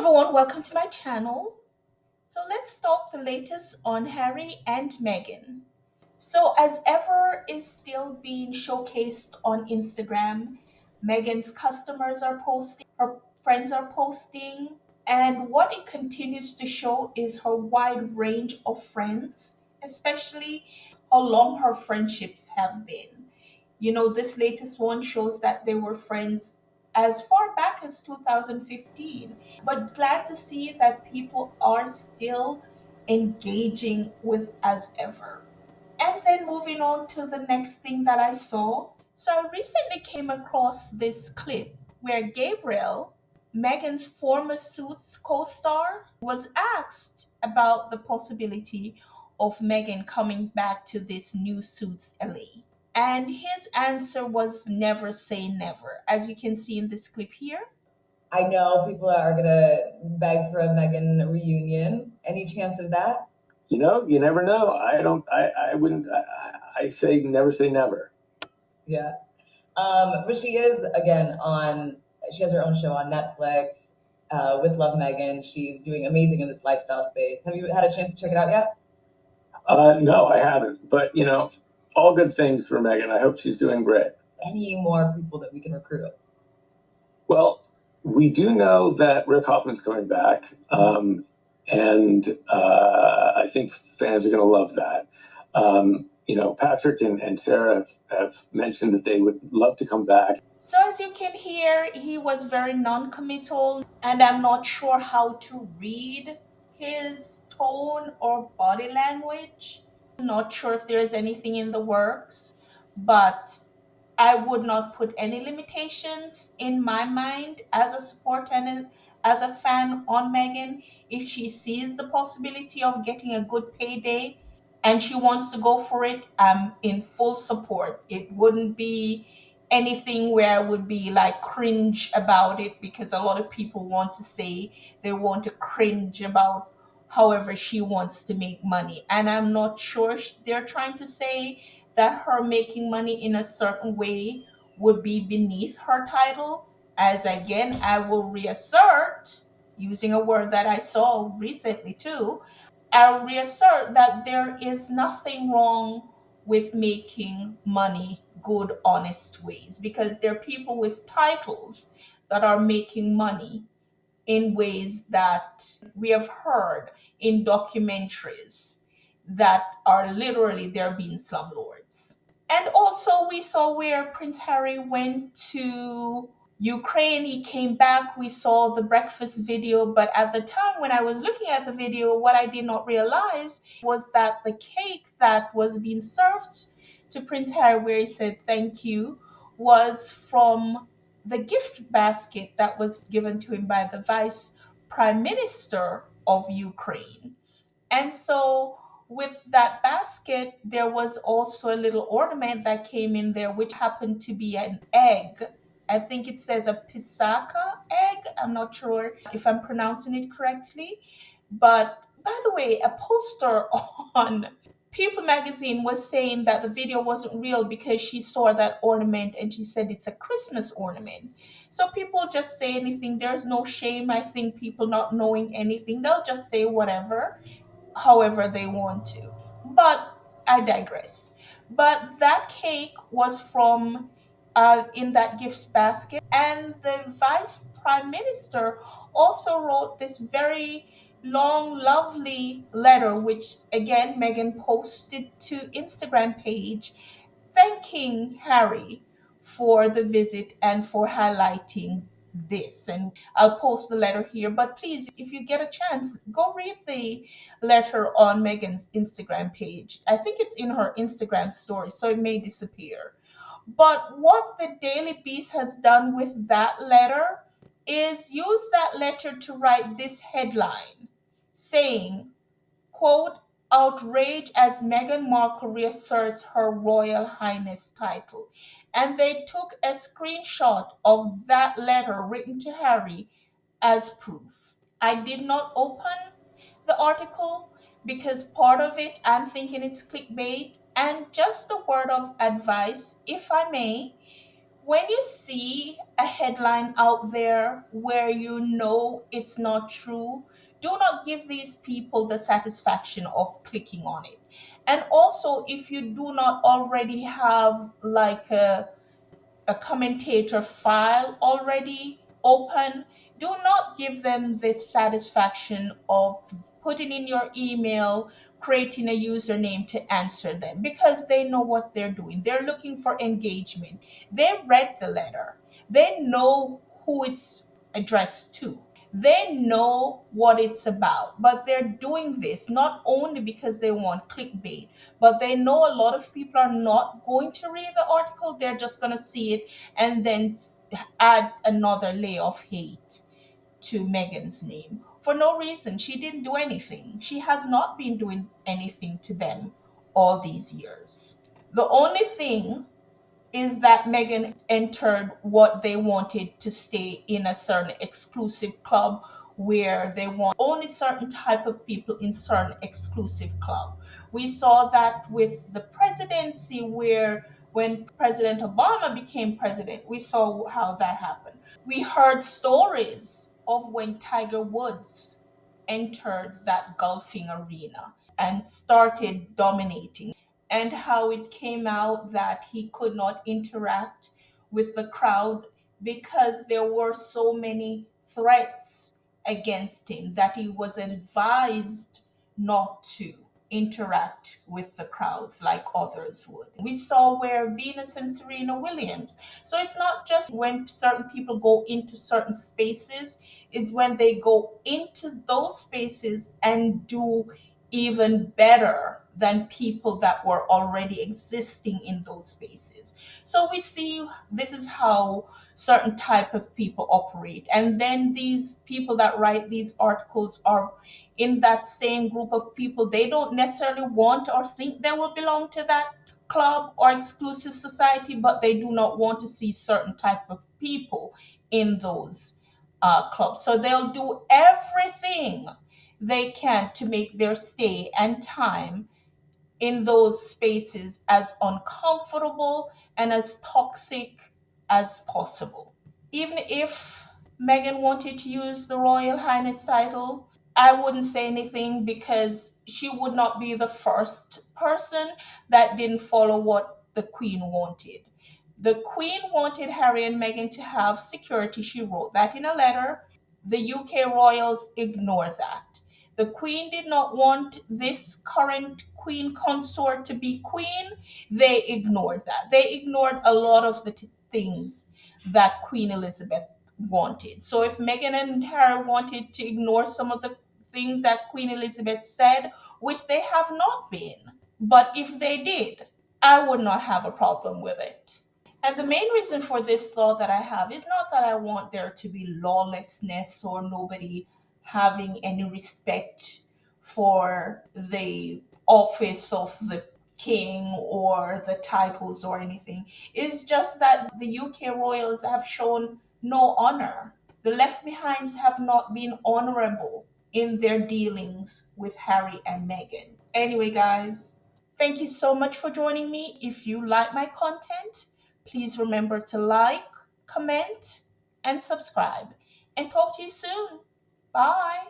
everyone, welcome to my channel. So let's talk the latest on Harry and Meghan. So as ever is still being showcased on Instagram, Meghan's customers are posting, her friends are posting, and what it continues to show is her wide range of friends, especially how long her friendships have been. This latest one shows that they were friends as far back as 2015, but glad to see that people are still engaging with as ever. And then moving on to the next thing that I saw. So I recently came across this clip where Gabriel, Meghan's former Suits co star, was asked about the possibility of Meghan coming back to this new Suits LA. And his answer was never say never, as you can see in this clip here. I know people are gonna beg for a Meghan reunion. Any chance of that? You never know. I don't. I wouldn't. I say never say never. Yeah. But she is again on. She has her own show on Netflix with Love Megan. She's doing amazing in this lifestyle space. Have you had a chance to check it out yet? No, I haven't. But all good things for Meghan. I hope she's doing great. Any more people that we can recruit? Well, we do know that Rick Hoffman's coming back, and I think fans are going to love that. Patrick and Sarah have mentioned that they would love to come back. So as you can hear, he was very non-committal, and I'm not sure how to read his tone or body language. Not sure if there is anything in the works, but I would not put any limitations in my mind as a supporter and as a fan on Megan. If she sees the possibility of getting a good payday and she wants to go for it, I'm in full support. It wouldn't be anything where I would be like cringe about it, because a lot of people want to say they want to cringe about however she wants to make money. And I'm not sure they're trying to say that her making money in a certain way would be beneath her title. As again, I will reassert, using a word that I saw recently too, I'll reassert that there is nothing wrong with making money good, honest ways, because there are people with titles that are making money in ways that we have heard in documentaries that are literally there being slumlords. And also, we saw where Prince Harry went to Ukraine. He came back. We saw the breakfast video. But at the time when I was looking at the video, what I did not realize was that the cake that was being served to Prince Harry, where he said thank you, was from the gift basket that was given to him by the vice prime minister of Ukraine. And so, with that basket, there was also a little ornament that came in there, which happened to be an egg. I think it says a pisaka egg. I'm not sure if I'm pronouncing it correctly. But by the way, a poster on People magazine was saying that the video wasn't real because she saw that ornament and she said it's a Christmas ornament. So people just say anything. There's no shame. I think people not knowing anything, they'll just say whatever however they want to. But I digress. But that cake was from in that gift basket, and the vice prime minister also wrote this very long, lovely letter, which again Megan posted to Instagram page, thanking Harry for the visit and for highlighting this. And I'll post the letter here, but please, if you get a chance, go read the letter on Megan's Instagram page. I think it's in her Instagram story, so it may disappear. But what the Daily Beast has done with that letter is use that letter to write this headline saying, quote, outrage as Meghan Markle reasserts her Royal Highness title. And they took a screenshot of that letter written to Harry as proof. I did not open the article because part of it I'm thinking it's clickbait. And just a word of advice, if I may, when you see a headline out there where you know it's not true, do not give these people the satisfaction of clicking on it. And also, if you do not already have like a commentator file already open, do not give them the satisfaction of putting in your email, creating a username to answer them, because they know what they're doing. They're looking for engagement. They read the letter, they know who it's addressed to. They know what it's about, but they're doing this not only because they want clickbait, but they know a lot of people are not going to read the article. They're just going to see it and then add another layer of hate to Meghan's name for no reason. She didn't do anything. She has not been doing anything to them all these years. The only thing is that Meghan entered what they wanted to stay in a certain exclusive club where they want only certain type of people in certain exclusive club. We saw that with the presidency where when President Obama became president, we saw how that happened. We heard stories of when Tiger Woods entered that golfing arena and started dominating, and how it came out that he could not interact with the crowd because there were so many threats against him that he was advised not to interact with the crowds like others would. We saw where Venus and Serena Williams. So it's not just when certain people go into certain spaces, is when they go into those spaces and do even better than people that were already existing in those spaces. So we see this is how certain type of people operate, and then these people that write these articles are in that same group of people. They don't necessarily want or think they will belong to that club or exclusive society, but they do not want to see certain type of people in those clubs. So they'll do everything they can to make their stay and time in those spaces as uncomfortable and as toxic as possible. Even if Meghan wanted to use the Royal Highness title, I wouldn't say anything because she would not be the first person that didn't follow what the Queen wanted. The Queen wanted Harry and Meghan to have security. She wrote that in a letter. The UK royals ignored that. The Queen did not want this current Queen consort to be Queen. They ignored that. They ignored a lot of the things that Queen Elizabeth wanted. So if Meghan and Harry wanted to ignore some of the things that Queen Elizabeth said, which they have not been, but if they did, I would not have a problem with it. And the main reason for this thought that I have is not that I want there to be lawlessness or nobody having any respect for the office of the king or the titles or anything. It's just that the UK royals have shown no honor. The left behinds have not been honorable in their dealings with Harry and Meghan. Anyway, guys, thank you so much for joining me. If you like my content, please remember to like, comment, and subscribe. And talk to you soon. Bye.